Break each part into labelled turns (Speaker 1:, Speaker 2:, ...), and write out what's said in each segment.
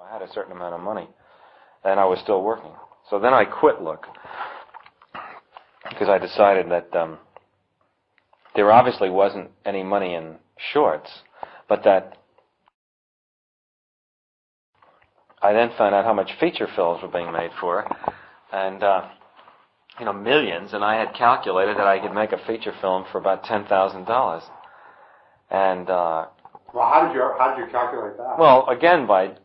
Speaker 1: I had a certain amount of money, and I was still working. So then I quit Look, because I decided that there obviously wasn't any money in shorts, but that I then found out how much feature films were being made for it, and millions, and I had calculated that I could make a feature film for about $10,000. And
Speaker 2: well, how did you calculate that?
Speaker 1: Well, again, by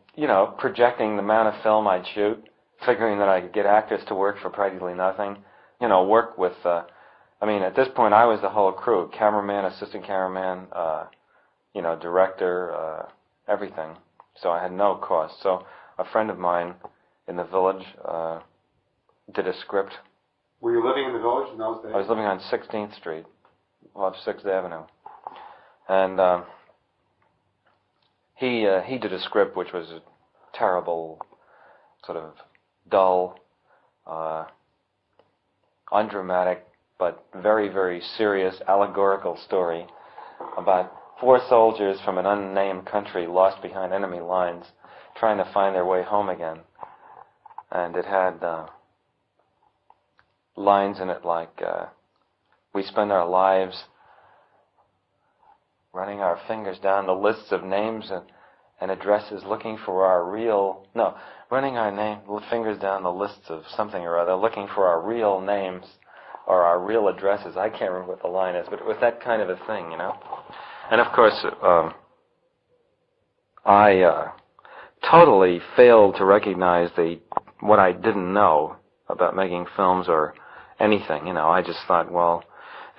Speaker 1: projecting the amount of film I'd shoot, figuring that I could get actors to work for practically nothing, work with. At this point, I was the whole crew: cameraman, assistant cameraman, director, everything. So I had no cost. So a friend of mine in the village did a script.
Speaker 2: Were you living in the village in those days?
Speaker 1: I was living on 16th Street, off 6th Avenue. And he did a script which was a terrible, sort of dull, undramatic, but very, very serious allegorical story about 4 soldiers from an unnamed country lost behind enemy lines trying to find their way home again. And it had lines in it like, we spend our lives running our fingers down the lists of names and addresses looking for our real... No, running our fingers down the lists of something or other, looking for our real names or our real addresses. I can't remember what the line is, but it was that kind of a thing, And of course, I totally failed to recognize what I didn't know about making films or anything. I just thought, well,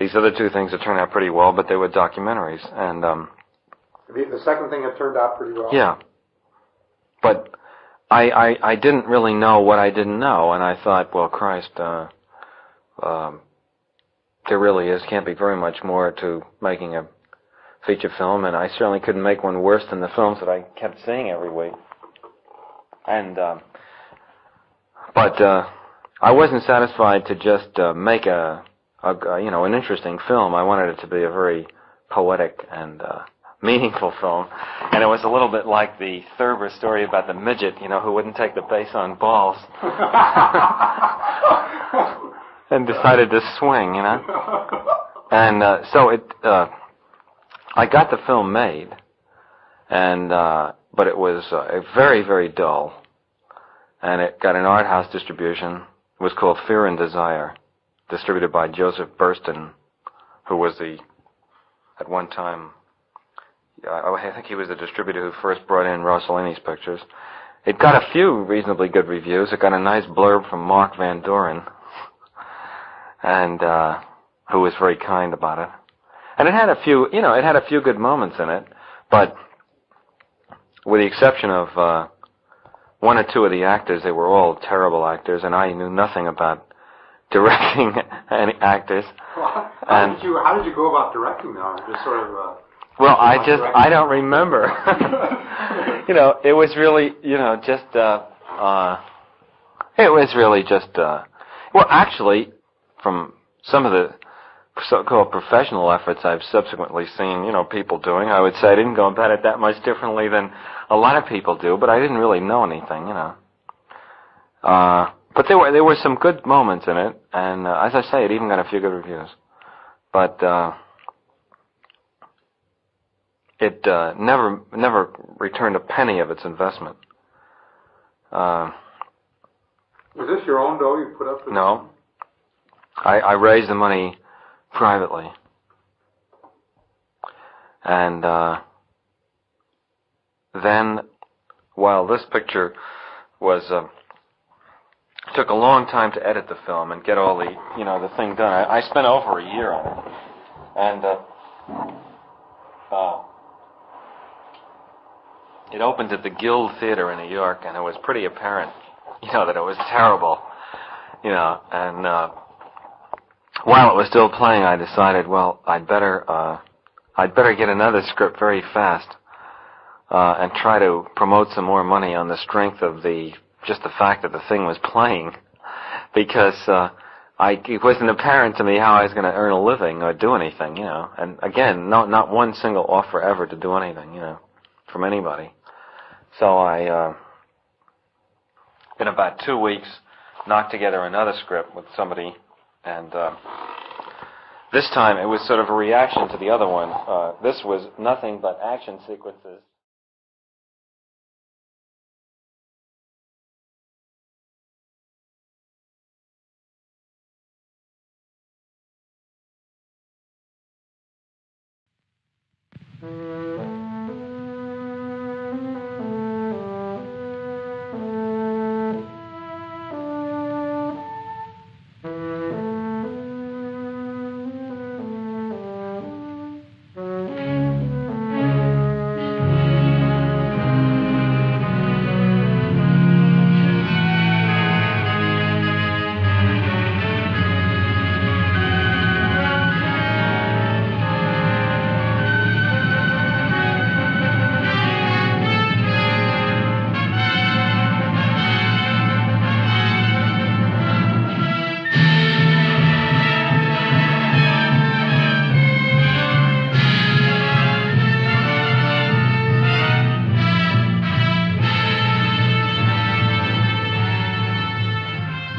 Speaker 1: these other 2 things have turned out pretty well, but they were documentaries. And
Speaker 2: the second thing had turned out pretty well.
Speaker 1: Yeah, but I didn't really know what I didn't know, and I thought, well, Christ, there really can't be very much more to making a feature film, and I certainly couldn't make one worse than the films that I kept seeing every week. And but I wasn't satisfied to just make an interesting film. I wanted it to be a very poetic and meaningful film. And it was a little bit like the Thurber story about the midget, who wouldn't take the base on balls. And decided to swing, And so I got the film made, and but it was very, very dull. And it got an art house distribution. It was called Fear and Desire, distributed by Joseph Burston, who was at one time, I think he was the distributor who first brought in Rossellini's pictures. It got a few reasonably good reviews. It got a nice blurb from Mark Van Doren, and who was very kind about it. And it had a few good moments in it, but with the exception of 1 or 2 of the actors, they were all terrible actors, and I knew nothing about directing any actors.
Speaker 2: Well, how did you go about directing them? Just sort of.
Speaker 1: Well, I don't remember. It was really, well, actually, from some of the so-called professional efforts I've subsequently seen, people doing, I would say I didn't go about it that much differently than a lot of people do, but I didn't really know anything, But there were some good moments in it, and as I say, it even got a few good reviews. But it never returned a penny of its investment.
Speaker 2: Was this your own dough you put up?
Speaker 1: No. I raised the money privately. And then, while this picture was... took a long time to edit the film and get all the thing done. I spent over a year on it. And it opened at the Guild Theater in New York, and it was pretty apparent, that it was terrible. And while it was still playing, I decided, well, I'd better get another script very fast and try to promote some more money on the strength of just the fact that the thing was playing, because it wasn't apparent to me how I was going to earn a living or do anything, And again, not one single offer ever to do anything, from anybody. So I in about 2 weeks, knocked together another script with somebody, and this time it was sort of a reaction to the other one. This was nothing but action sequences.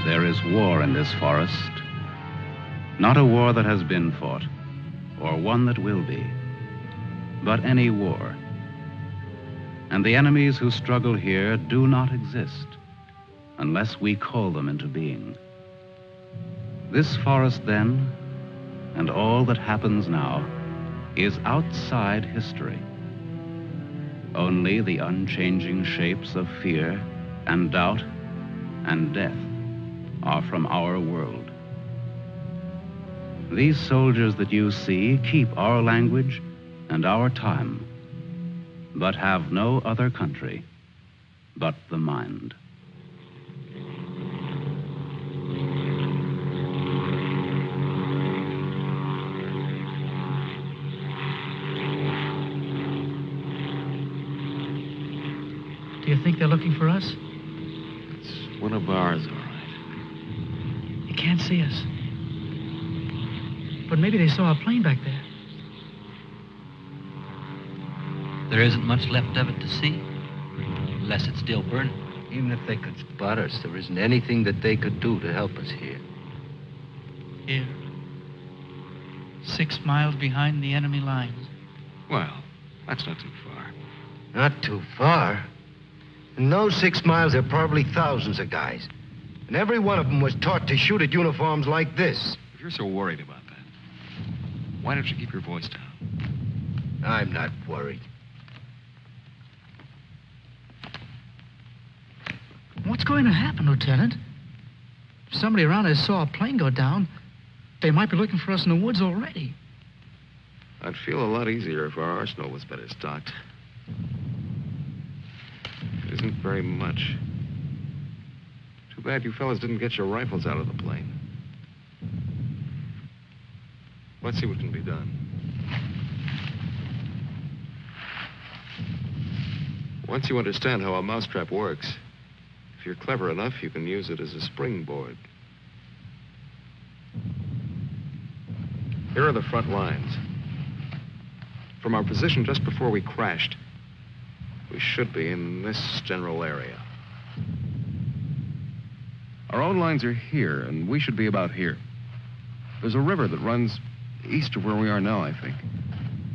Speaker 3: There is war in this forest, not a war that has been fought, or one that will be, but any war. And the enemies who struggle here do not exist unless we call them into being. This forest, then, and all that happens now, is outside history. Only the unchanging shapes of fear and doubt and death are from our world. These soldiers that you see keep our language and our time, but have no other country but the mind.
Speaker 4: Do you think they're looking for us?
Speaker 5: It's one of ours, all right.
Speaker 4: They can't see us. But maybe they saw a plane back there.
Speaker 6: There isn't much left of it to see, unless it's still burning.
Speaker 5: Even if they could spot us, there isn't anything that they could do to help us here.
Speaker 4: Here. 6 miles behind the enemy lines.
Speaker 5: Well, that's not too far.
Speaker 7: Not too far. In those 6 miles, there are probably thousands of guys. And every one of them was taught to shoot at uniforms like this.
Speaker 5: If you're so worried about that, why don't you keep your voice down?
Speaker 7: I'm not worried.
Speaker 4: What's going to happen, Lieutenant? If somebody around us saw a plane go down, they might be looking for us in the woods already.
Speaker 5: I'd feel a lot easier if our arsenal was better stocked. It isn't very much. Too bad you fellas didn't get your rifles out of the plane. Let's see what can be done. Once you understand how a mousetrap works, if you're clever enough, you can use it as a springboard. Here are the front lines. From our position just before we crashed, we should be in this general area.
Speaker 8: Our own lines are here, and we should be about here. There's a river that runs east of where we are now, I think.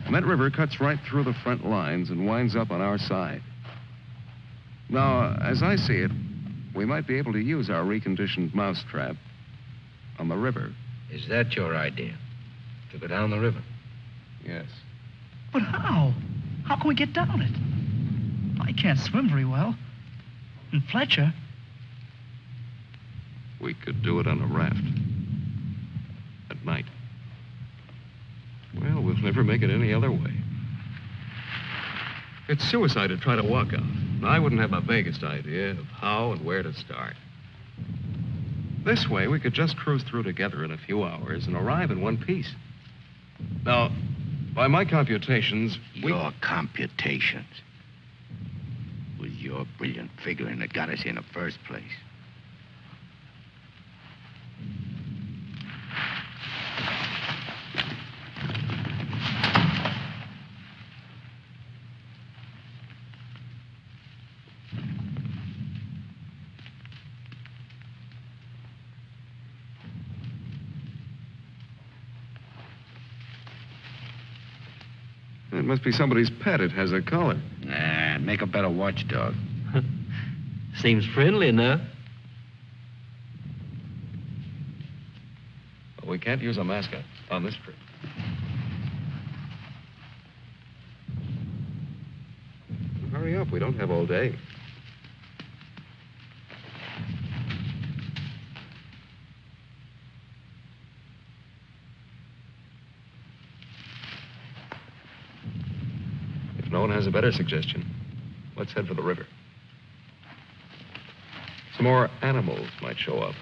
Speaker 8: And that river cuts right through the front lines and winds up on our side. Now, as I see it, we might be able to use our reconditioned mousetrap on the river.
Speaker 7: Is that your idea? To go down the river?
Speaker 8: Yes.
Speaker 4: But how? How can we get down it? I can't swim very well. And Fletcher...
Speaker 5: We could do it on a raft. At night. Well, we'll never make it any other way. It's suicide to try to walk out. I wouldn't have my vaguest idea of how and where to start. This way, we could just cruise through together in a few hours and arrive in one piece. Now, by my computations,
Speaker 7: Your computations. It was your brilliant figuring that got us here in the first place.
Speaker 8: That must be somebody's pet. It has a collar.
Speaker 7: Nah, make a better watchdog.
Speaker 6: Seems friendly enough.
Speaker 5: Well, we can't use a mascot on this trip. Hurry up. We don't have all day. If no one has a better suggestion, let's head for the river. Some more animals might show up.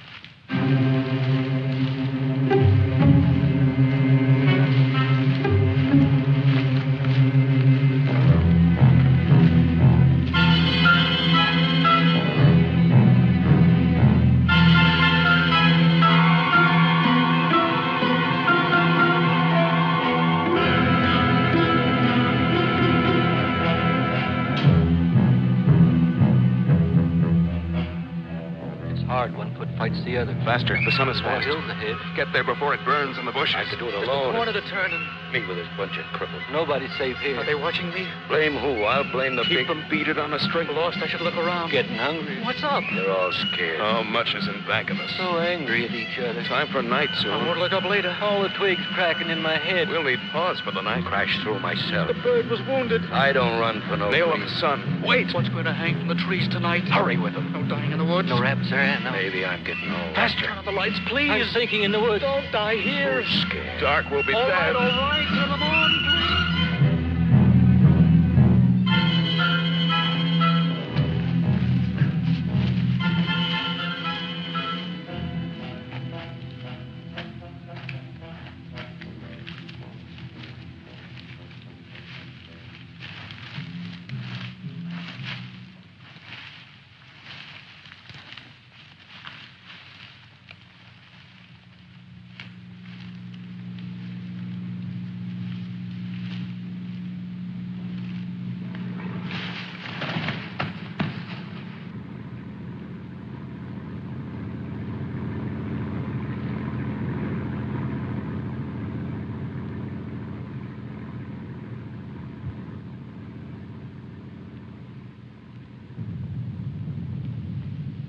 Speaker 6: Fights the other.
Speaker 5: Faster. The sun is
Speaker 6: More
Speaker 5: fast.
Speaker 6: hills ahead.
Speaker 5: Get there before it burns in the bushes.
Speaker 7: I could do it
Speaker 6: Just
Speaker 7: alone.
Speaker 6: a corner to turn and
Speaker 7: Me with this bunch of cripples.
Speaker 6: nobody's safe here.
Speaker 7: Are they watching me? Blame who? I'll blame the
Speaker 5: Keep
Speaker 7: big...
Speaker 5: them beat it on a string.
Speaker 6: Lost, I should look around. Getting hungry. What's up?
Speaker 7: They're all scared.
Speaker 5: How much is in back of us?
Speaker 6: So angry at each other.
Speaker 5: Time for night soon.
Speaker 6: More to look up later. All the twigs cracking in my head.
Speaker 5: We'll need pause for the night.
Speaker 7: Crash through myself.
Speaker 6: The bird was wounded.
Speaker 7: I don't run for no
Speaker 5: Nail of the
Speaker 7: reason.
Speaker 5: sun. Wait!
Speaker 4: What's going to hang from the trees tonight?
Speaker 5: Hurry with them.
Speaker 4: No dying in the woods.
Speaker 6: No rabbits there, no.
Speaker 7: Maybe I'm getting old.
Speaker 5: Faster.
Speaker 4: Turn on the lights, please.
Speaker 6: I'm sinking in the woods.
Speaker 4: Don't die here.
Speaker 7: Scared.
Speaker 5: Dark will be
Speaker 4: All
Speaker 5: dead.
Speaker 4: right. To the moon, please.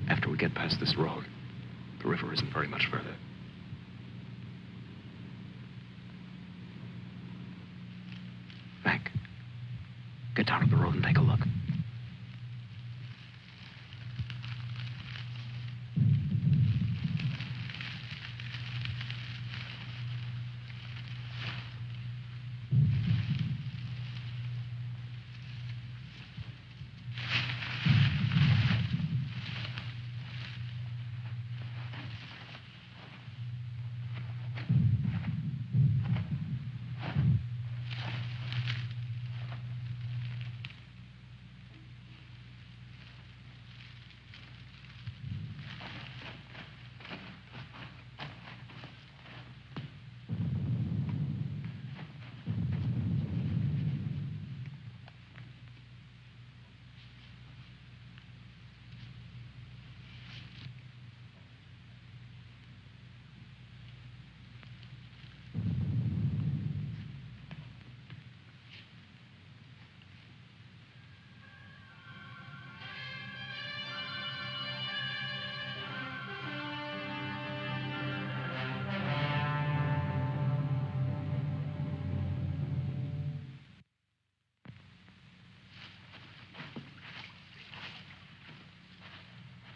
Speaker 5: After we get past this road, the river isn't very much further. Hank, get down to the road and take a look.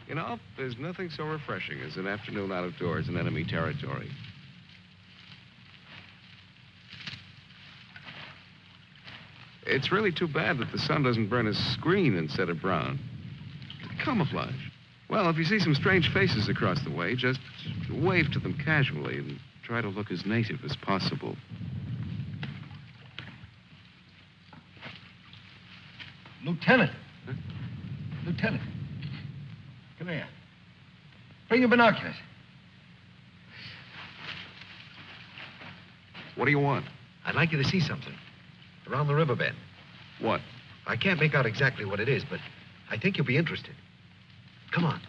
Speaker 5: You know, there's nothing so refreshing as an afternoon out of doors in enemy territory. It's really too bad that the sun doesn't burn his screen instead of brown. Camouflage. Well, if you see some strange faces across the way, just wave to them casually and try to look as native as possible.
Speaker 7: Lieutenant.
Speaker 5: Huh?
Speaker 7: Lieutenant. Come here. Bring your binoculars.
Speaker 5: What do you want?
Speaker 7: I'd like you to see something. Around the riverbed.
Speaker 5: What?
Speaker 7: I can't make out exactly what it is, but I think you'll be interested. Come on.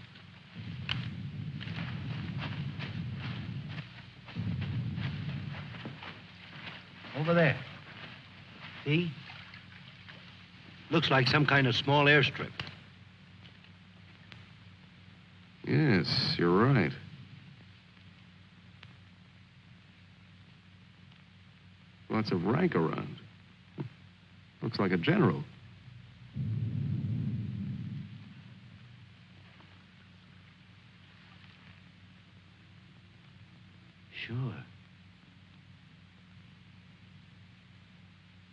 Speaker 7: Over there. See? Looks like some kind of small airstrip.
Speaker 8: Yes, you're right. Lots of rank around. Looks like a general.
Speaker 7: Sure.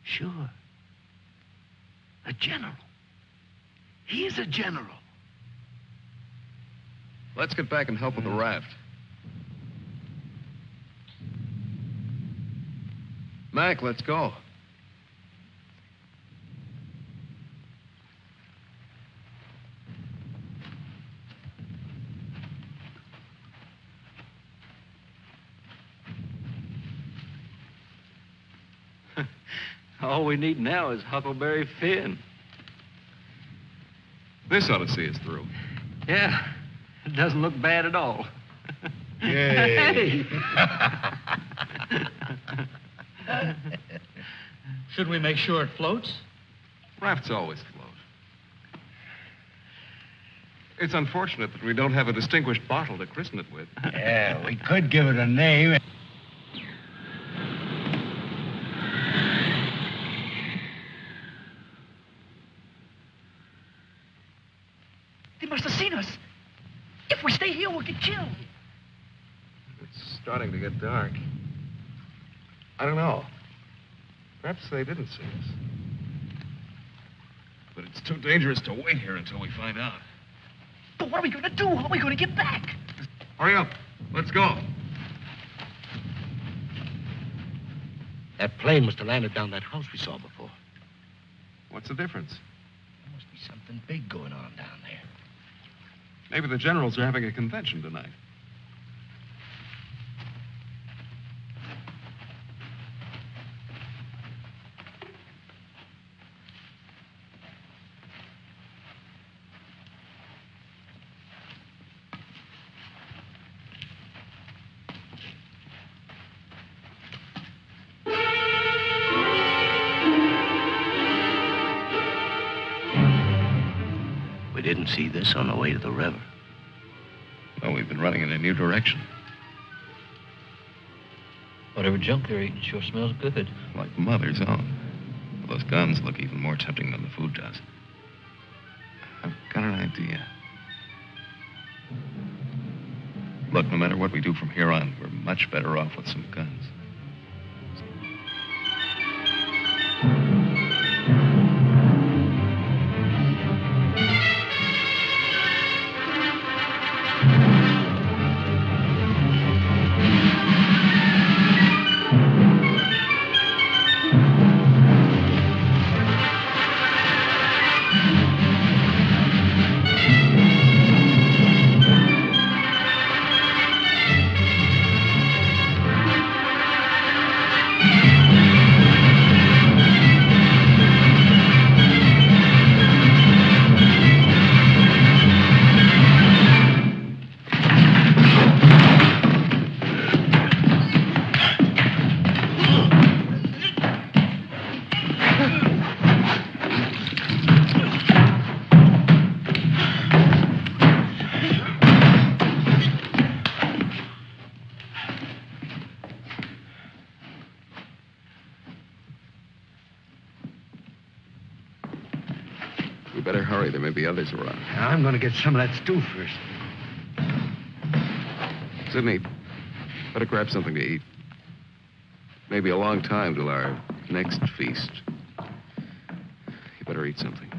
Speaker 7: Sure. A general. He's a general.
Speaker 8: Let's get back and help with the raft. Mac, let's go.
Speaker 6: All we need now is Huckleberry Finn.
Speaker 8: This ought to see us through.
Speaker 6: Yeah, it doesn't look bad at all.
Speaker 7: Yay.
Speaker 4: Should we make sure it floats?
Speaker 8: Rafts always float. It's unfortunate that we don't have a distinguished bottle to christen it with.
Speaker 7: Yeah, we could give it a name.
Speaker 4: They must have seen us. If we stay here, we'll get killed.
Speaker 5: It's starting to get dark. I don't know. Perhaps they didn't see us. But it's too dangerous to wait here until we find out.
Speaker 4: But what are we going to do? How are we going to get back?
Speaker 5: Hurry up. Let's go.
Speaker 7: That plane must have landed down that house we saw before.
Speaker 8: What's the difference?
Speaker 7: There must be something big going on down there.
Speaker 8: Maybe the generals are having a convention tonight.
Speaker 7: We didn't see this on the way to the river.
Speaker 8: Well, we've been running in a new direction.
Speaker 6: Whatever junk they're eating sure smells good.
Speaker 8: Like Mother's own. Those guns look even more tempting than the food does. I've got an idea. Look, no matter what we do from here on, we're much better off with some guns. We better hurry. There may be others around.
Speaker 7: I'm going to get some of that stew first.
Speaker 8: Sidney, better grab something to eat. Maybe a long time till our next feast. You better eat something.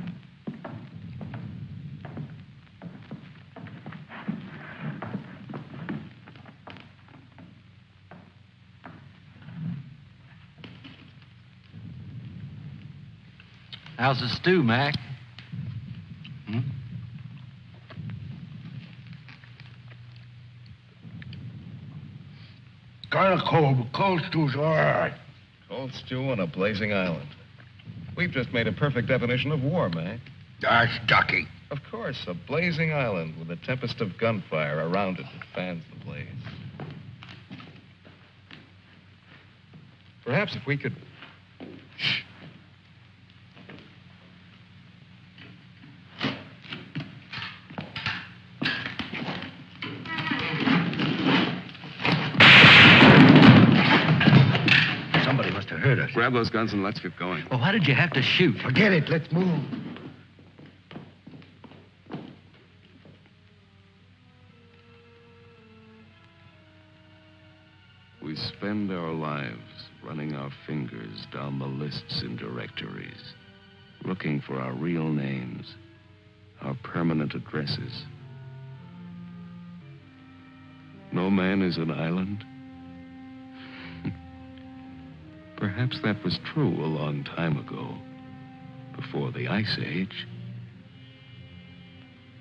Speaker 6: How's the stew, Mac?
Speaker 7: Kind of cold, but cold stew's all right.
Speaker 5: Cold stew on a blazing island. We've just made a perfect definition of war, Mac.
Speaker 7: That's ducky.
Speaker 5: Of course, a blazing island with a tempest of gunfire around it that fans the blaze. Perhaps if we could... Shh.
Speaker 7: us.
Speaker 8: Grab those guns and let's get going.
Speaker 6: Well, why did you have to shoot?
Speaker 7: Forget it. Let's move.
Speaker 8: We spend our lives running our fingers down the lists in directories, looking for our real names, our permanent addresses. No man is an island. Perhaps that was true a long time ago, before the Ice Age.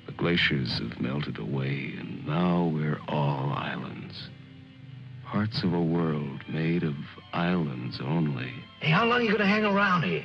Speaker 8: The glaciers have melted away, and now we're all islands. Parts of a world made of islands only.
Speaker 7: Hey, how long are you going to hang around here?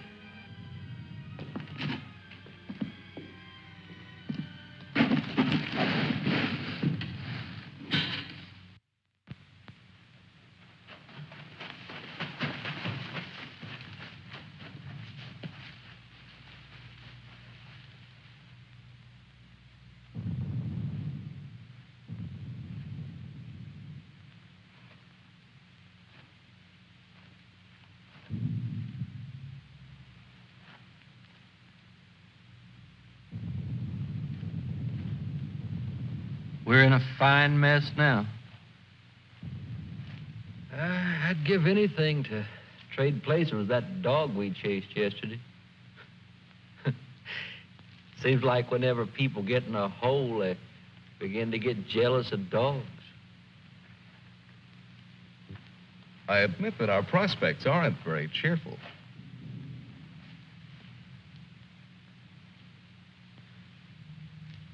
Speaker 6: We're in a fine mess now.
Speaker 9: I'd give anything to trade places with that dog we chased yesterday. Seems like whenever people get in a hole, they begin to get jealous of dogs.
Speaker 5: I admit that our prospects aren't very cheerful.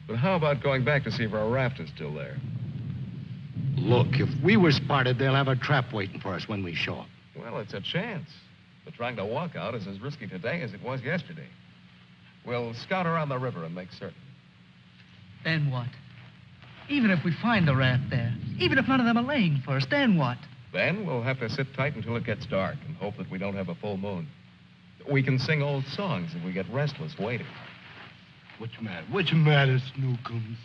Speaker 5: But how about going back to see if our raft is still there?
Speaker 7: Look, if we were spotted, they'll have a trap waiting for us when we show up.
Speaker 5: Well, it's a chance. But trying to walk out is as risky today as it was yesterday. We'll scout around the river and make certain.
Speaker 4: Then what? Even if we find the raft there, even if none of them are laying for us, then what?
Speaker 5: Then we'll have to sit tight until it gets dark and hope that we don't have a full moon. We can sing old songs if we get restless waiting.
Speaker 7: What's the matter? What's the matter, Snookums?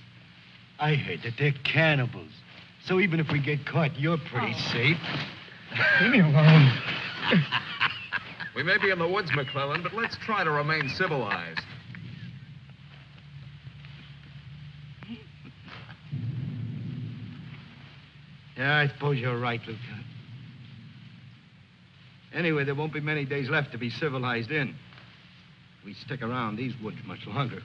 Speaker 7: I heard that they're cannibals. So even if we get caught, you're pretty safe.
Speaker 4: Leave me alone.
Speaker 5: We may be in the woods, McClellan, but let's try to remain civilized.
Speaker 7: Yeah, I suppose you're right, Lieutenant. Anyway, there won't be many days left to be civilized in. We stick around these woods much longer.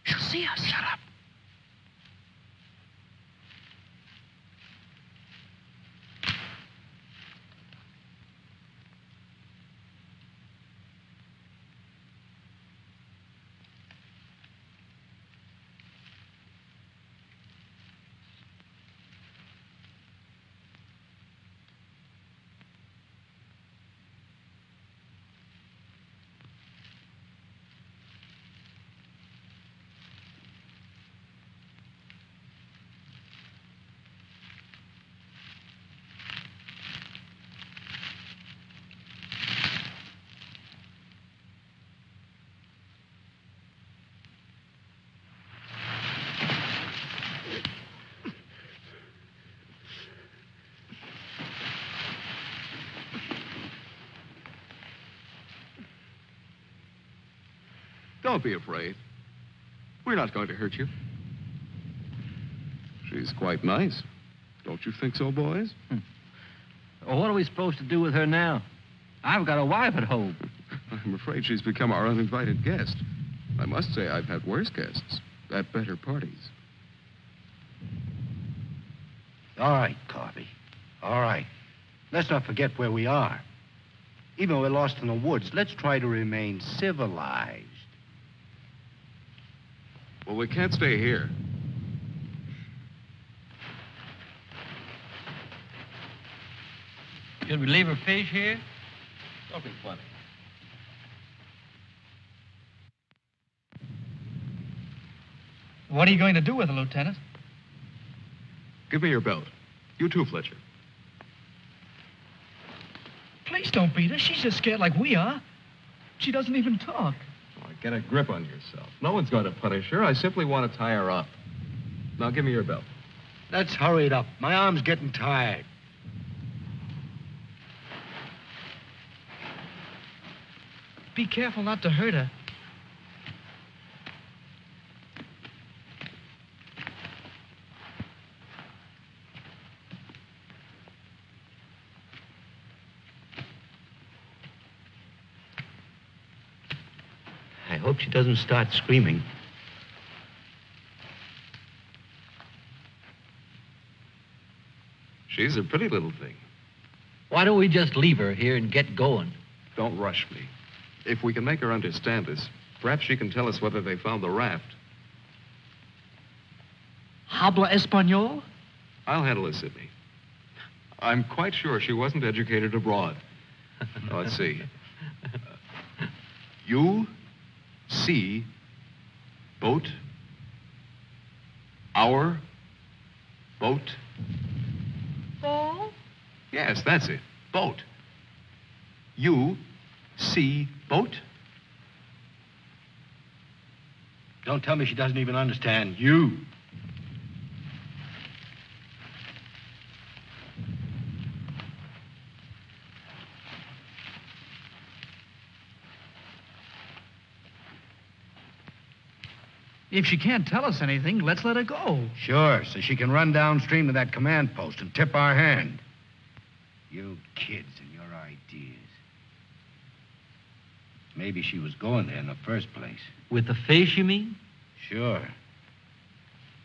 Speaker 4: She'll see us. Shut up.
Speaker 8: Don't be afraid. We're not going to hurt you. She's quite nice. Don't you think so, boys?
Speaker 9: Well, what are we supposed to do with her now? I've got a wife at home.
Speaker 8: I'm afraid she's become our uninvited guest. I must say I've had worse guests at better parties.
Speaker 7: All right, Carvey. All right. Let's not forget where we are. Even though we're lost in the woods, let's try to remain civilized.
Speaker 8: Well, we can't stay here.
Speaker 9: Should we leave her fish here? Don't be funny.
Speaker 4: What are you going to do with her, Lieutenant?
Speaker 8: Give me your belt. You too, Fletcher.
Speaker 4: Please don't beat her. She's just scared like we are. She doesn't even talk.
Speaker 5: Oh, get a grip on yourself. No one's going to punish her. I simply want to tie her up. Now, give me your belt.
Speaker 7: Let's hurry it up. My arm's getting tired.
Speaker 4: Be careful not to hurt her.
Speaker 7: I hope she doesn't start screaming.
Speaker 5: She's a pretty little thing.
Speaker 9: Why don't we just leave her here and get going?
Speaker 5: Don't rush me. If we can make her understand this, perhaps she can tell us whether they found the raft.
Speaker 4: Habla Espanol?
Speaker 5: I'll handle it, Sidney. I'm quite sure she wasn't educated abroad. Now, let's see. You see boat, our boat.
Speaker 10: Ball?
Speaker 5: Yes, that's it. Boat. You see boat.
Speaker 7: Don't tell me she doesn't even understand you.
Speaker 4: If she can't tell us anything, let's let her go.
Speaker 7: Sure, so she can run downstream to that command post and tip our hand. You kids and your ideas. Maybe she was going there in the first place.
Speaker 9: With the fish, you mean?
Speaker 7: Sure.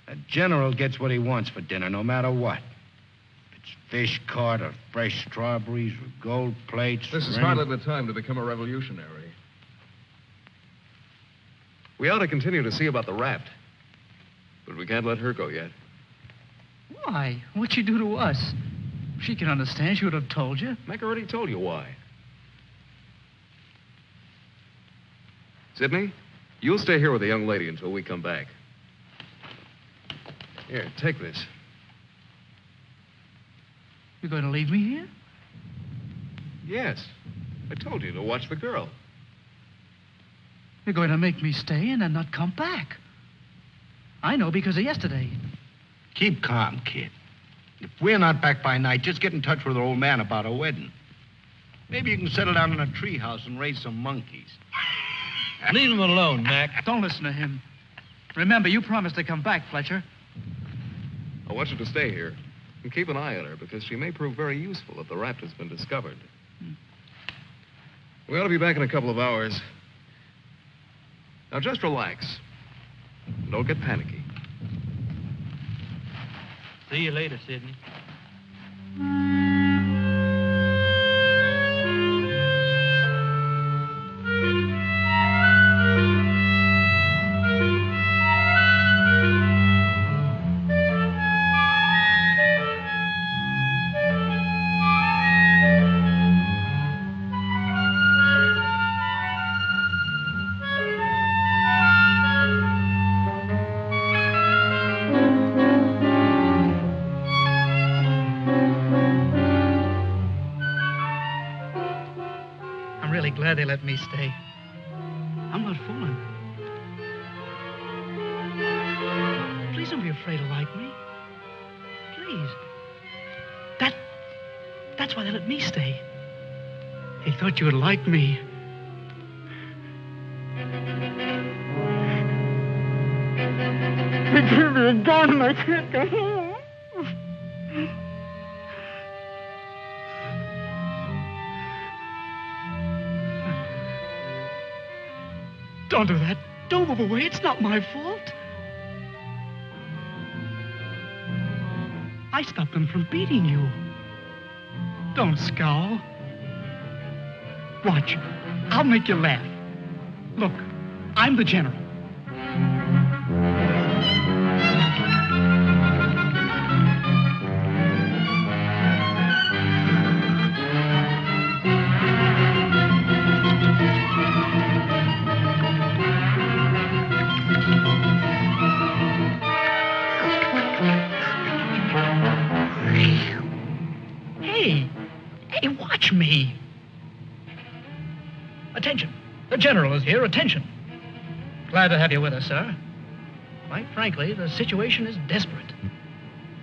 Speaker 7: A general gets what he wants for dinner, no matter what. If it's fish caught or fresh strawberries or gold plates.
Speaker 5: This is
Speaker 7: or
Speaker 5: hardly the time to become a revolutionary. We ought to continue to see about the raft. But we can't let her go yet.
Speaker 4: Why? What'd she do to us? If she can understand, she would have told you.
Speaker 5: Mac already told you why. Sidney, you'll stay here with the young lady until we come back. Here, take this.
Speaker 4: You're going to leave me here?
Speaker 5: Yes. I told you to watch the girl.
Speaker 4: You're going to make me stay and then not come back. I know because of yesterday.
Speaker 7: Keep calm, kid. If we're not back by night, just get in touch with our old man about our wedding. Maybe you can settle down in a treehouse and raise some monkeys.
Speaker 9: Leave him alone, Mac.
Speaker 4: Don't listen to him. Remember, you promised to come back, Fletcher.
Speaker 5: I want you to stay here and keep an eye on her because she may prove very useful if the raft has been discovered. We ought to be back in a couple of hours. Now, just relax. Don't get panicky.
Speaker 9: See you later, Sidney.
Speaker 4: Glad they let me stay. I'm not fooling. Please don't be afraid to like me. Please. That's why they let me stay. They thought you would like me.
Speaker 10: They gave me a gun and I can't go home.
Speaker 4: Don't do that. Don't move away. It's not my fault. I stopped them from beating you. Don't scowl. Watch. I'll make you laugh. Look, I'm the general. Hey, watch me. Attention. The general is here. Attention. Glad to have you with us, sir. Quite frankly, the situation is desperate.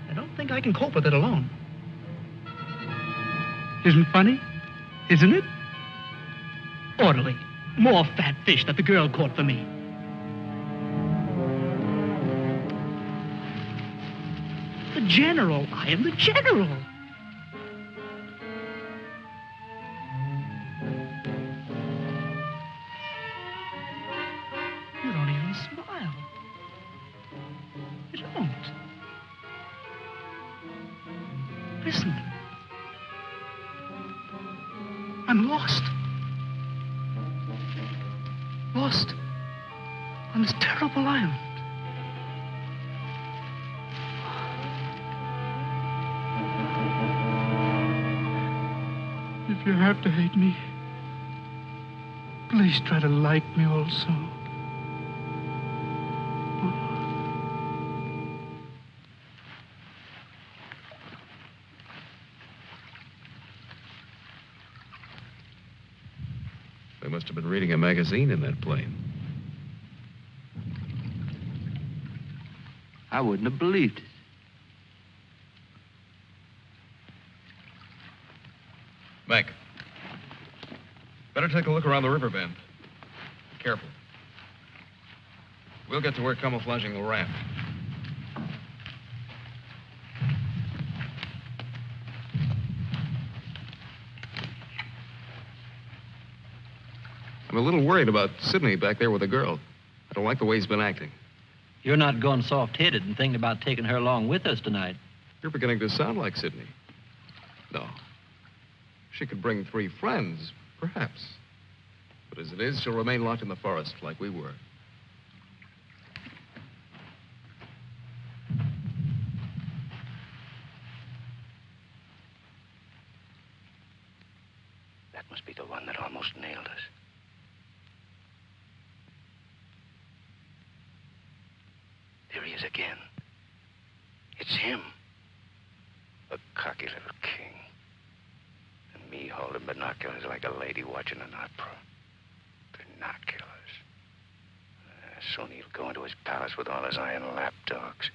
Speaker 4: I don't think I can cope with it alone. Isn't funny? Isn't it? Orderly. More fat fish that the girl caught for me. The general. I am the general. You don't even smile. You don't. Listen. I'm lost. Lost on this terrible island. If you have to hate me, please try to like me also.
Speaker 5: They must have been reading a magazine in that plane.
Speaker 9: I wouldn't have believed it.
Speaker 5: Mac, better take a look around the river bend. Be careful. We'll get to work camouflaging the raft. I'm a little worried about Sidney back there with the girl. I don't like the way he's been acting.
Speaker 6: You're not going soft-headed and thinking about taking her along with us tonight.
Speaker 5: You're beginning to sound like Sidney. No. She could bring 3 friends, perhaps. But as it is, she'll remain locked in the forest like we were.
Speaker 7: That must be the one that almost nailed us. There he is again. It's him. A cocky little king. And me holding binoculars like a lady watching an opera. Binoculars. Soon he'll go into his palace with all his iron lapdogs.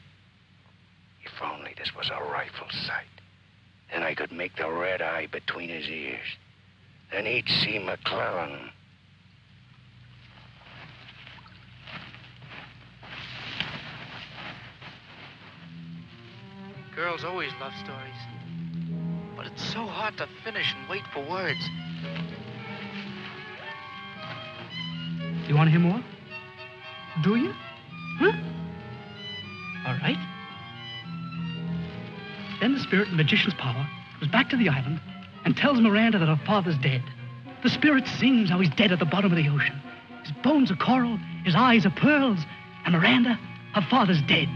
Speaker 7: If only this was a rifle sight. Then I could make the red eye between his ears. Then he'd see McClellan.
Speaker 4: Girls always love stories. But it's so hard to finish and wait for words. You want to hear more? Do you? Huh? All right. Then the spirit in the magician's power goes back to the island and tells Miranda that her father's dead. The spirit sings how he's dead at the bottom of the ocean. His bones are coral, his eyes are pearls, and Miranda, her father's dead.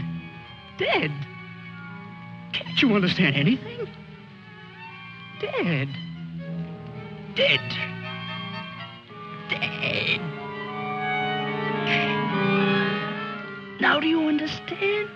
Speaker 4: Dead? Can't you understand anything? Dead. Dead. Dead. Now do you understand?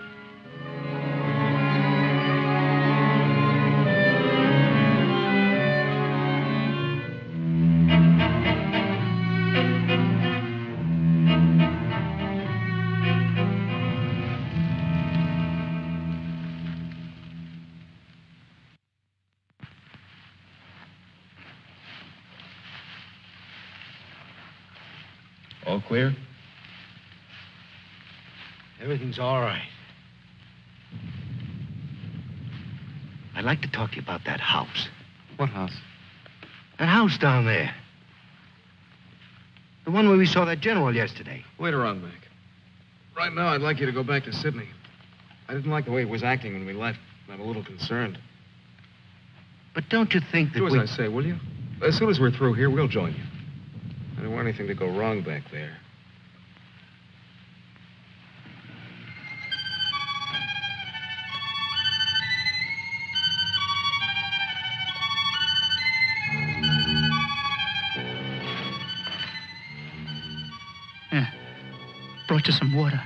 Speaker 8: All clear?
Speaker 7: Everything's all right. I'd like to talk to you about that house.
Speaker 8: What house?
Speaker 7: That house down there. The
Speaker 11: The one where we saw that general yesterday.
Speaker 5: Later on, Mac. Right now, I'd like you to go back to Sydney. I didn't like the way he was acting when we left. I'm a little concerned.
Speaker 11: But don't you think that
Speaker 5: Do as I say, will you? As soon as we're through here, we'll join you. I don't want anything to go wrong back there.
Speaker 4: Yeah. Brought you some water.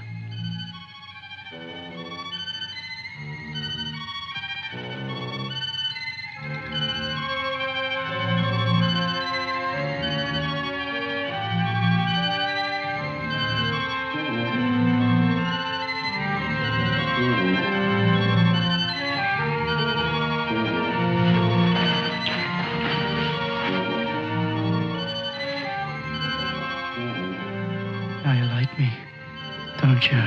Speaker 4: Now you like me, don't you?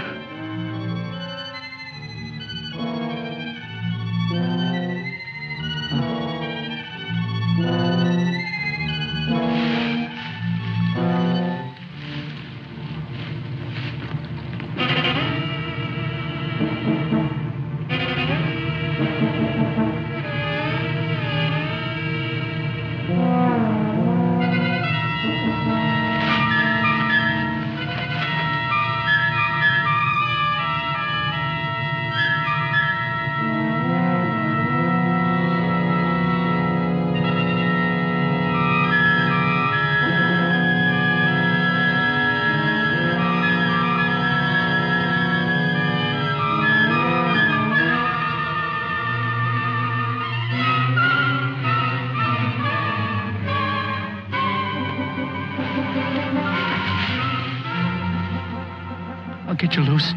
Speaker 4: I'll get you loose.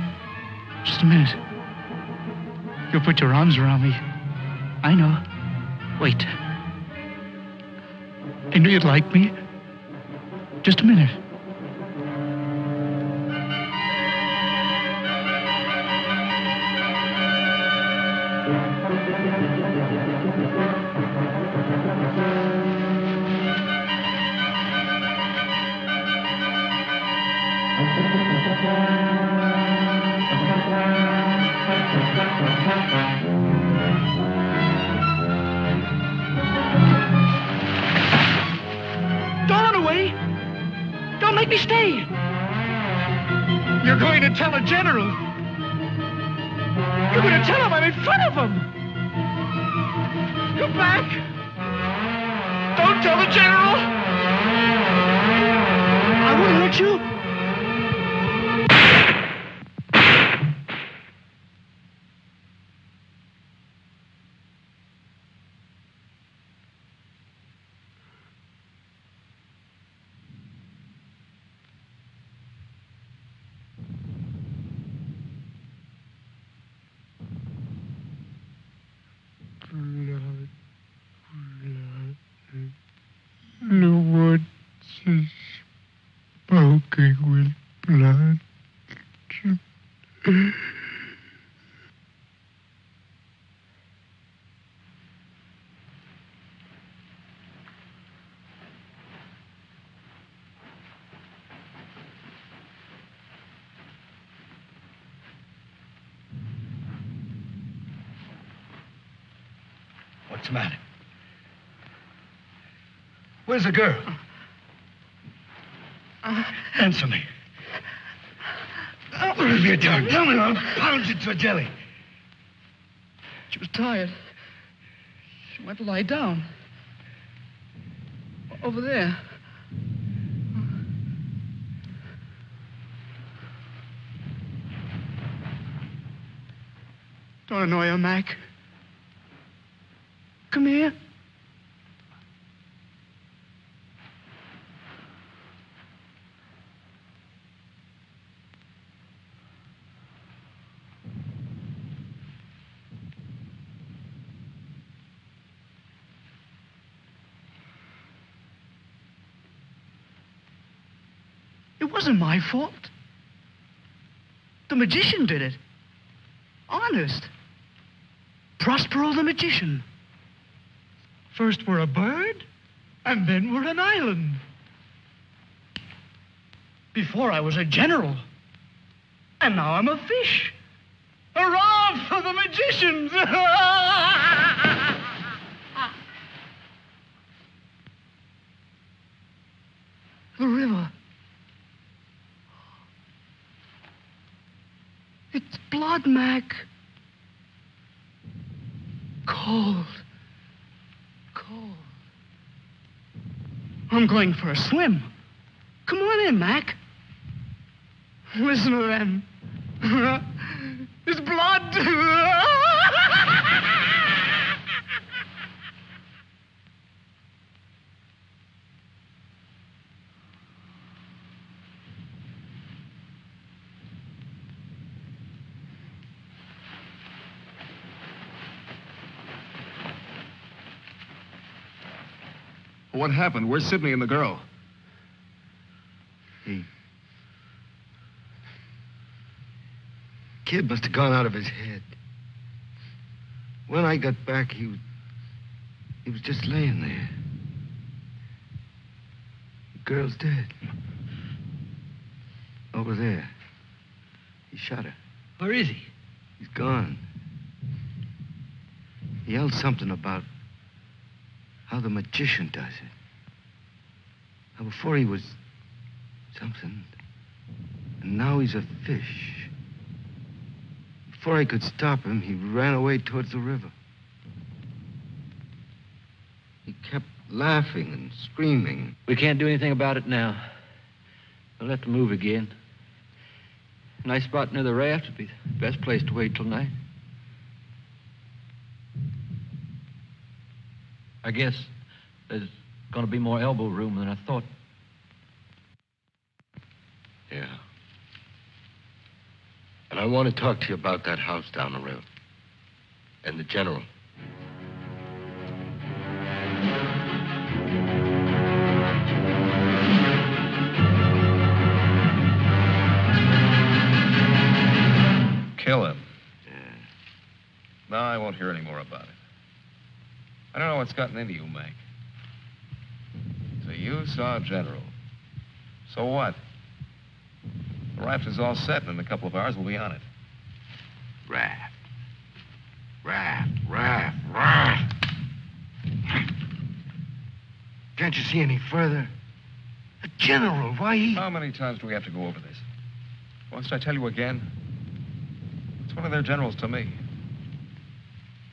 Speaker 4: Just a minute. You'll put your arms around me. I know. Wait. I knew you'd like me. Just a minute. Don't run away. Don't make me stay. You're going to tell a general. You're going to tell him I'm in front of him. Come back. Don't tell the general. I won't hurt you.
Speaker 12: The woods is smoking with blood.
Speaker 11: What's the matter? Where's the girl? Answer me. What have you done? Tell me, I'll pound you to a jelly.
Speaker 4: She was tired. She went to lie down. Over there. Don't annoy her, Mac. Come here. It wasn't my fault. The magician did it. Honest. Prospero the magician. First we're a bird, and then we're an island. Before I was a general. And now I'm a fish. Hurrah for the magicians! The river. It's blood, Mac. Cold. Cold. I'm going for a swim. Come on in, Mac. Listen, Ren. It's blood.
Speaker 8: What happened? Where's Sidney and the girl?
Speaker 11: Kid must have gone out of his head. When I got back, he was just laying there. The girl's dead. Over there. He shot her.
Speaker 4: Where is he?
Speaker 11: He's gone. He yelled something about how the magician does it. Now, before he was something, and now he's a fish. Before I could stop him, he ran away towards the river. He kept laughing and screaming.
Speaker 9: We can't do anything about it now. We'll have to move again. Nice spot near the raft would be the best place to wait till night. I guess there's going to be more elbow room than I thought.
Speaker 11: Yeah. And I want to talk to you about that house down the river. And the general.
Speaker 5: Kill him. Yeah. No, I won't hear any more about it. I don't know what's gotten into you, Mac. So you saw General. So what? The raft is all set, and in a couple of hours we'll be on it.
Speaker 11: Raft. Raft. Can't you see any further? The general, why he...
Speaker 5: How many times do we have to go over this? Must I tell you again? It's one of their generals to me.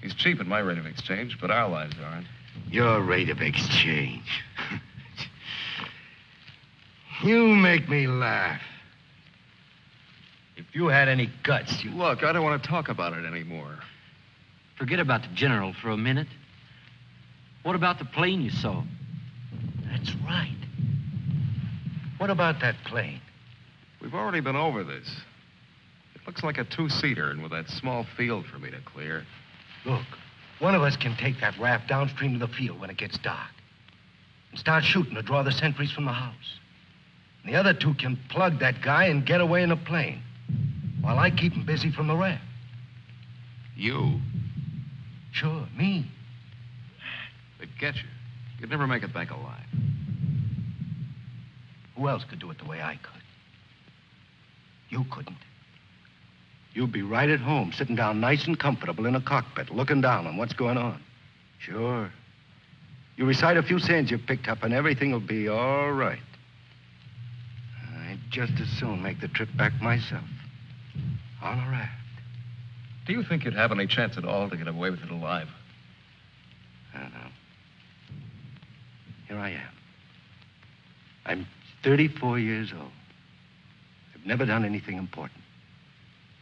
Speaker 5: He's cheap at my rate of exchange, but our lives aren't.
Speaker 11: Your rate of exchange. You make me laugh. If you had any guts, you...
Speaker 8: Look, I don't want to talk about it anymore.
Speaker 6: Forget about the general for a minute. What about the plane you saw?
Speaker 11: That's right. What about that plane?
Speaker 5: We've already been over this. It looks like a two-seater, and with that small field for me to clear.
Speaker 11: Look, one of us can take that raft downstream to the field when it gets dark and start shooting to draw the sentries from the house. And the other two can plug that guy and get away in a plane while I keep him busy from the raft.
Speaker 8: You?
Speaker 11: Sure, me.
Speaker 8: They'd get you. You'd never make it back alive.
Speaker 11: Who else could do it the way I could? You couldn't. You'd be right at home, sitting down nice and comfortable in a cockpit, looking down on what's going on. Sure. You recite a few sayings you've picked up, and everything will be all right. I'd just as soon make the trip back myself. On a raft.
Speaker 5: Do you think you'd have any chance at all to get away with it alive?
Speaker 11: I don't know. Here I am. I'm 34 years old. I've never done anything important.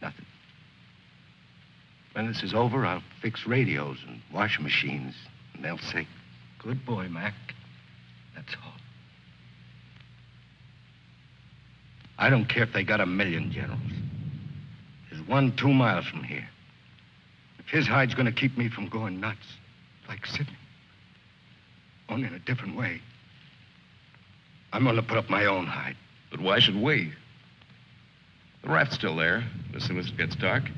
Speaker 11: Nothing. When this is over, I'll fix radios and washing machines, and they'll say, "Good boy, Mac." That's all. I don't care if they got 1,000,000 generals. There's one 2 miles from here. If his hide's gonna keep me from going nuts, like Sidney, only in a different way, I'm gonna put up my own hide.
Speaker 5: But why should we? The raft's still there. As soon as it gets dark,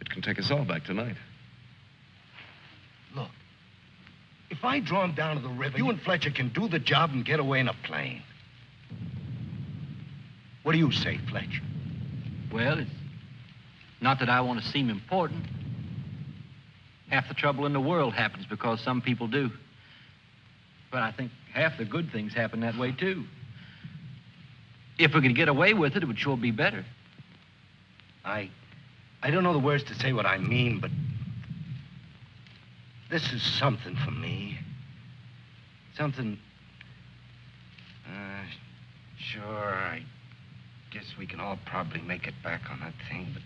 Speaker 5: it can take us all back tonight.
Speaker 11: Look, if I draw him down to the river, you and Fletcher can do the job and get away in a plane. What do you say, Fletch?
Speaker 6: Well, it's not that I want to seem important. Half the trouble in the world happens because some people do. But I think half the good things happen that way, too. If we could get away with it, it would sure be better.
Speaker 11: I don't know the words to say what I mean, but this is something for me. Something... Sure, I guess we can all probably make it back on that thing, but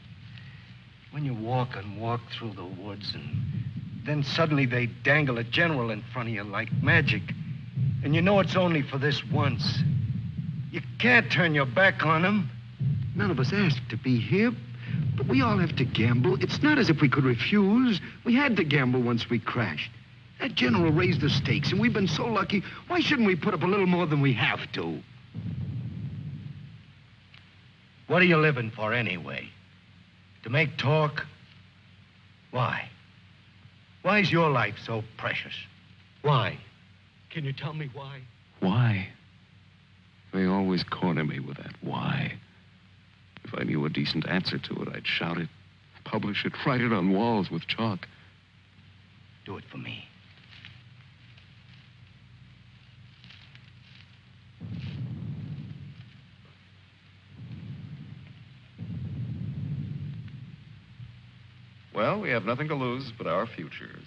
Speaker 11: when you walk through the woods and then suddenly they dangle a general in front of you like magic, and you know it's only for this once, you can't turn your back on him.
Speaker 13: None of us asked to be here, but we all have to gamble. It's not as if we could refuse. We had to gamble once we crashed. That general raised the stakes, and we've been so lucky. Why shouldn't we put up a little more than we have to?
Speaker 11: What are you living for anyway? To make talk? Why? Why is your life so precious? Why? Can you tell me why?
Speaker 8: Why? They always corner me with that why. If I knew a decent answer to it, I'd shout it, publish it, write it on walls with chalk.
Speaker 11: Do it for me.
Speaker 8: Well, we have nothing to lose but our futures.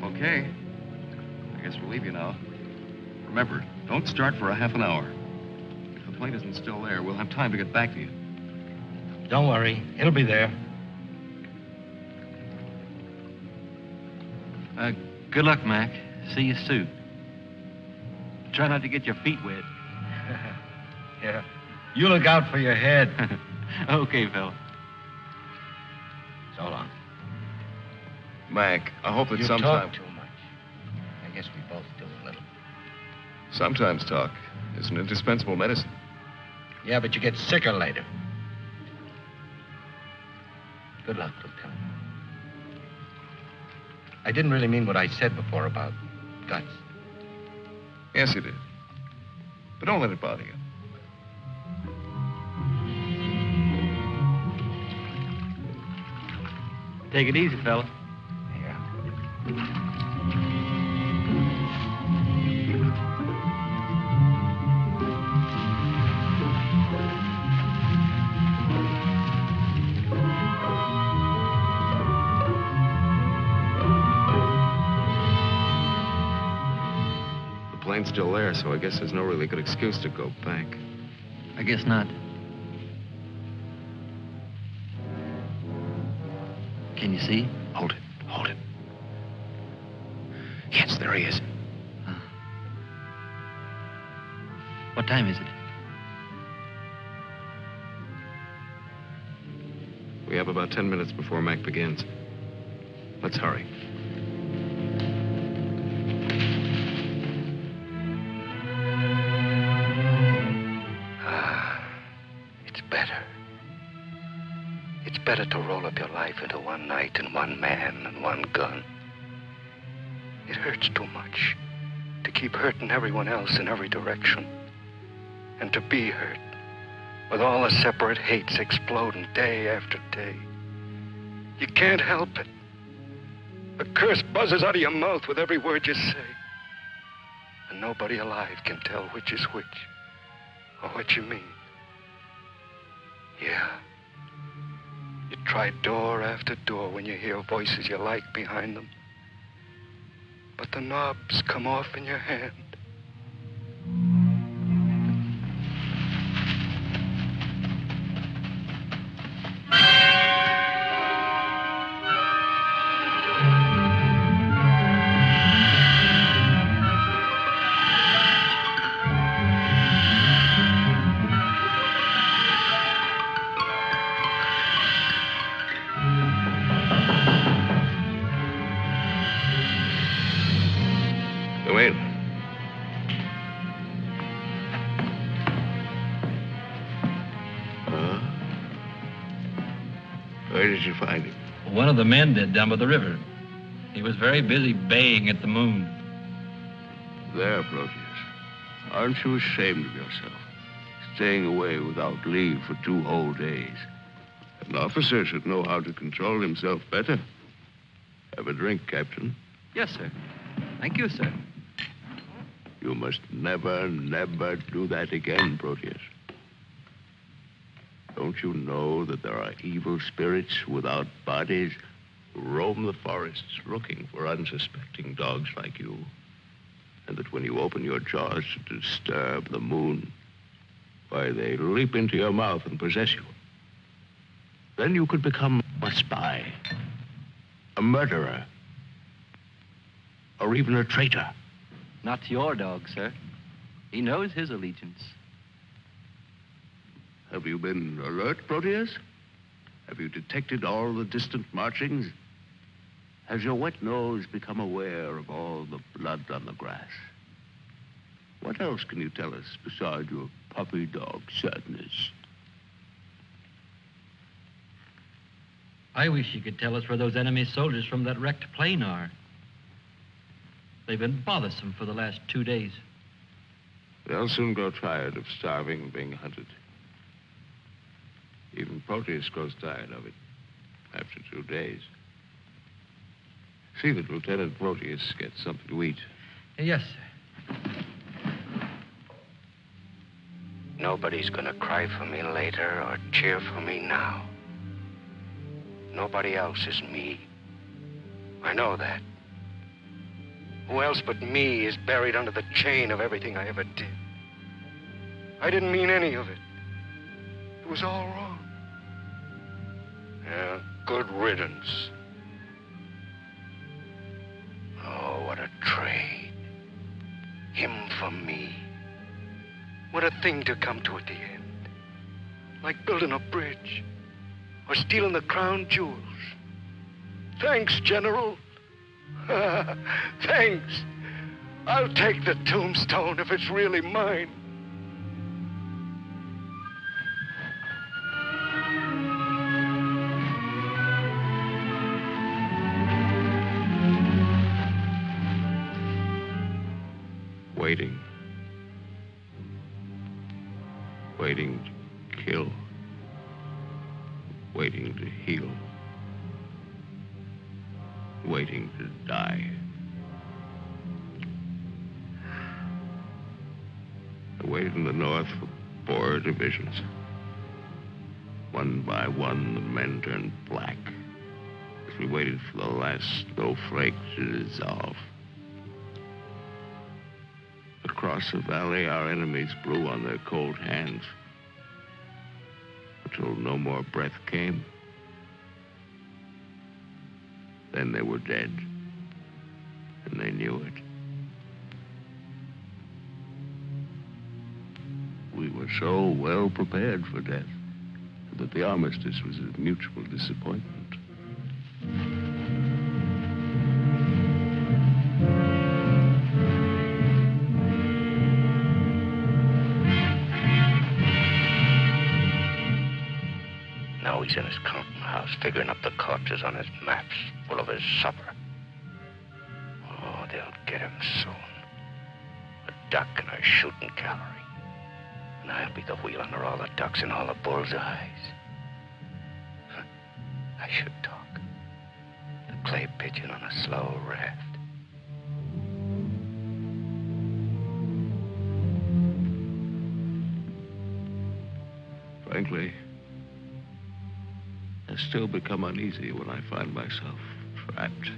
Speaker 8: Okay. I guess we'll leave you now. Remember, don't start for a half an hour. If the plane isn't still there, we'll have time to get back to you.
Speaker 11: Don't worry. It'll be there.
Speaker 6: Good luck, Mac. See you soon. Try not to get your feet wet.
Speaker 11: Yeah. You look out for your head.
Speaker 6: Okay, fella.
Speaker 11: So long.
Speaker 8: Mac, I hope that
Speaker 11: You
Speaker 8: sometime...
Speaker 11: talk too much. I guess we both do a little.
Speaker 8: Sometimes talk is an indispensable medicine.
Speaker 11: Yeah, but you get sicker later. Good luck, Lieutenant. I didn't really mean what I said before about guts.
Speaker 8: Yes, you did. But don't let it bother you.
Speaker 6: Take it easy, fella.
Speaker 8: The plane's still there, so I guess there's no really good excuse to go back.
Speaker 6: I guess not. Can you see?
Speaker 13: Hold it. Hold it. Yes, there he is.
Speaker 6: What time is it?
Speaker 8: We have about 10 minutes before Mac begins. Let's hurry.
Speaker 7: It's better. It's better to roll up your life into one night and one man and one gun. It hurts too much to keep hurting everyone else in every direction. And to be hurt with all the separate hates exploding day after day. You can't help it. A curse buzzes out of your mouth with every word you say. And nobody alive can tell which is which or what you mean. Yeah. You try door after door when you hear voices you like behind them. But the knobs come off in your hand.
Speaker 8: Wait.
Speaker 14: Where did you find him?
Speaker 9: One of the men did down by the river. He was very busy baying at the moon.
Speaker 14: There, Proteus. Aren't you ashamed of yourself? Staying away without leave for 2 whole days. An officer should know how to control himself better. Have a drink, Captain.
Speaker 9: Yes, sir. Thank you, sir.
Speaker 14: You must never, never do that again, Proteus. Don't you know that there are evil spirits without bodies who roam the forests looking for unsuspecting dogs like you? And that when you open your jaws to disturb the moon, why, they leap into your mouth and possess you. Then you could become a spy, a murderer, or even a traitor.
Speaker 9: Not to your dog, sir. He knows his allegiance.
Speaker 14: Have you been alert, Proteus? Have you detected all the distant marchings? Has your wet nose become aware of all the blood on the grass? What else can you tell us besides your puppy dog sadness?
Speaker 9: I wish you could tell us where those enemy soldiers from that wrecked plane are. They've been bothersome for the last 2 days.
Speaker 14: They'll soon grow tired of starving and being hunted. Even Proteus grows tired of it after 2 days. See that Lieutenant Proteus gets something to eat.
Speaker 9: Yes, sir.
Speaker 7: Nobody's gonna cry for me later or cheer for me now. Nobody else is me. I know that. Who else but me is buried under the chain of everything I ever did? I didn't mean any of it. It was all wrong. Yeah, good riddance. Oh, what a trade. Him for me. What a thing to come to at the end. Like building a bridge. Or stealing the crown jewels. Thanks, General. Thanks. I'll take the tombstone if it's really mine.
Speaker 14: Waiting. Waiting to kill. Waiting to heal. Waiting to die. I waited in the north for 4 divisions. One by one, the men turned black as we waited for the last snowflake to dissolve. Across the valley, our enemies blew on their cold hands until no more breath came. Then they were dead, and they knew it. We were so well prepared for death that the armistice was a mutual disappointment.
Speaker 7: Now he's in his counting house, figuring up the corpses on his maps, full of his supper. Oh, they'll get him soon. A duck in a shooting gallery. And I'll be the wheel under all the ducks and all the bull's eyes. I should talk. The clay pigeon on a slow raft.
Speaker 14: Frankly, I still become uneasy when I find myself trapped,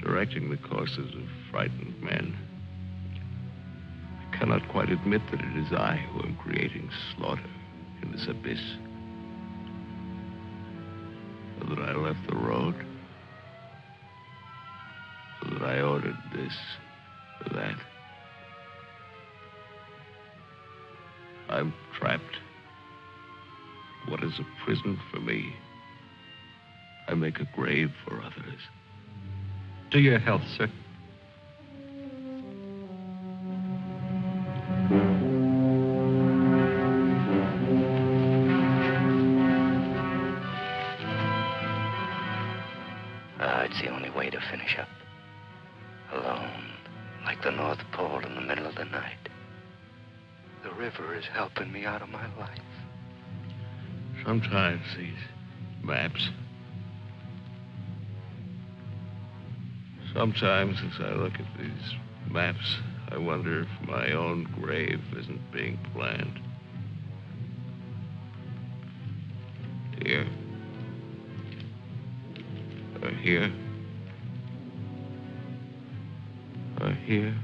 Speaker 14: directing the courses of frightened men. I cannot quite admit that it is I who am creating slaughter in this abyss. So that I left the road. So that I ordered this or that. I'm trapped. What is a prison for me? I make a grave for others.
Speaker 9: To your health, sir.
Speaker 7: to finish up. Alone, like the North Pole in the middle of the night. The river is helping me out of my life.
Speaker 14: Sometimes these maps. Sometimes as I look at these maps, I wonder if my own grave isn't being planned. Here. Or here. Or here.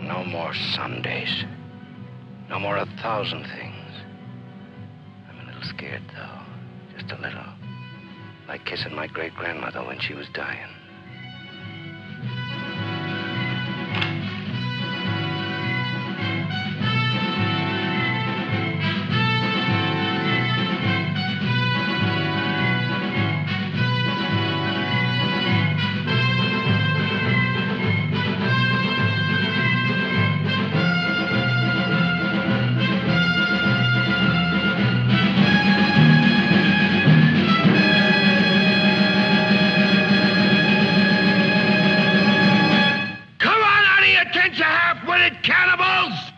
Speaker 7: No more Sundays. No more 1,000 things. I'm a little scared, though. Just a little. Like kissing my great-grandmother when she was dying.
Speaker 11: Cannibals!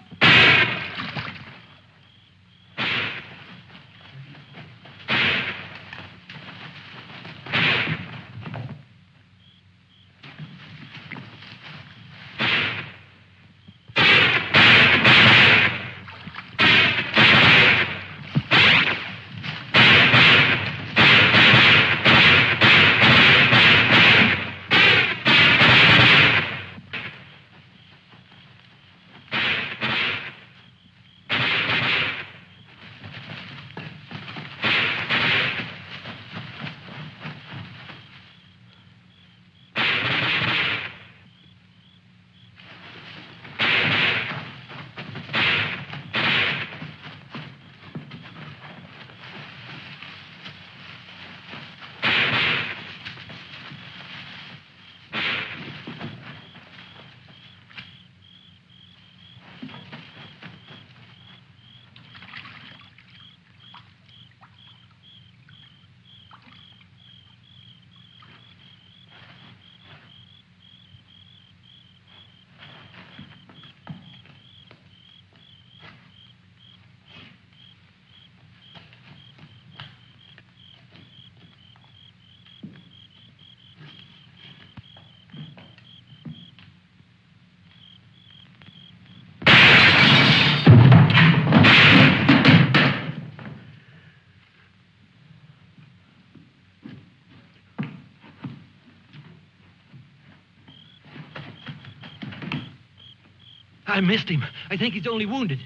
Speaker 9: I missed him. I think he's only wounded.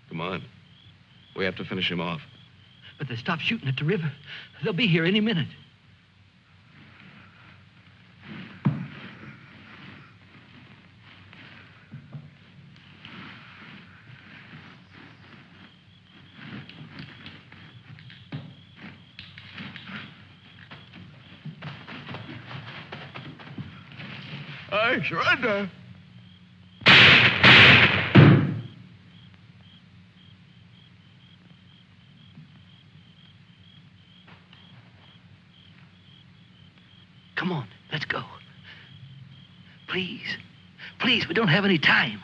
Speaker 5: Come on. We have to finish him off.
Speaker 9: But they stopped shooting at the river. They'll be here any minute.
Speaker 14: I surrender.
Speaker 9: Come on, let's go. Please. Please, we don't have any time.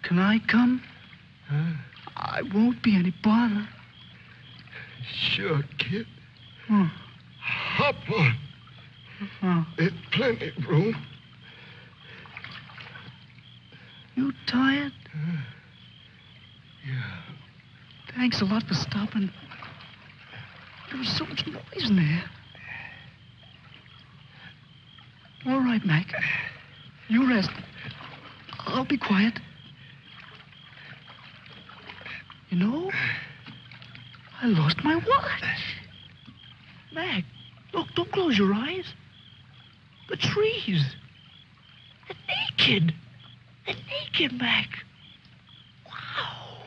Speaker 4: Can I come?
Speaker 11: Huh?
Speaker 4: I won't be any bother.
Speaker 11: Sure, kid.
Speaker 4: Oh.
Speaker 11: Hop on.
Speaker 4: Oh.
Speaker 11: There's plenty of room.
Speaker 4: You tired?
Speaker 11: Yeah.
Speaker 4: Thanks a lot for stopping. There was so much noise in there. All right, Mac. You rest. I'll be quiet. You know, I lost my watch. Mac, look, don't close your eyes. The trees. They're naked. They're naked, Mac. Wow.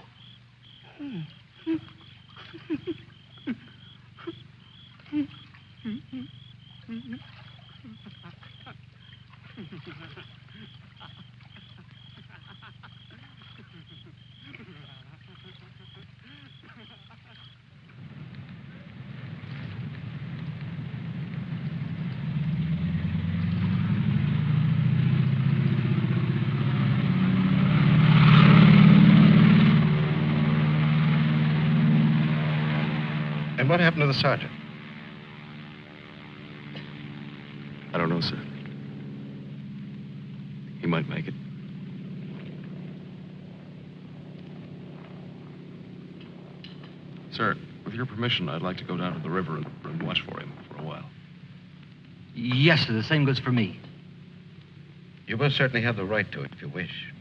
Speaker 11: And what happened to the sergeant?
Speaker 8: I don't know, sir. He might make it. Sir, with your permission, I'd like to go down to the river and watch for him for a while.
Speaker 6: Yes, sir. The same goes for me.
Speaker 11: You most certainly have the right to it if you wish.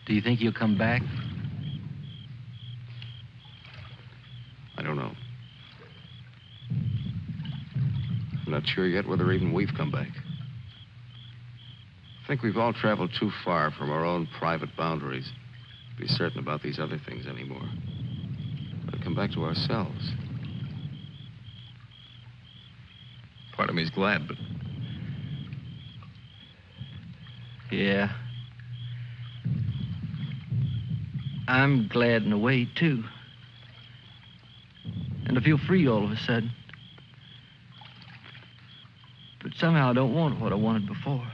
Speaker 6: Do you think he'll come back?
Speaker 8: I don't know. I'm not sure yet whether even we've come back. I think we've all traveled too far from our own private boundaries to be certain about these other things anymore. But come back to ourselves. Part of me's glad, but...
Speaker 6: Yeah. I'm glad in a way, too. And I feel free all of a sudden. But somehow I don't want what I wanted before.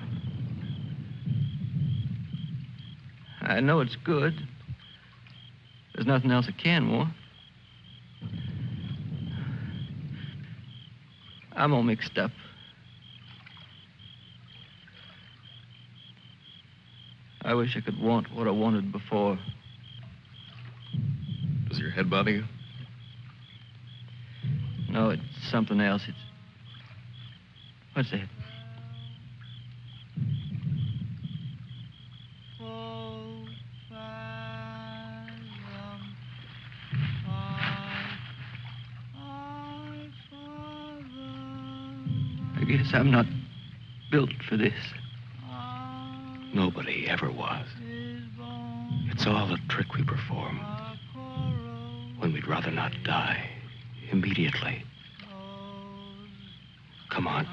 Speaker 6: I know it's good. There's nothing else I can want. I'm all mixed up. I wish I could want what I wanted before.
Speaker 8: Does your head bother you?
Speaker 6: No, it's something else. It's... What's that? I guess I'm not built for this.
Speaker 7: Nobody ever was. It's all a trick we perform when we'd rather not die immediately. Come on.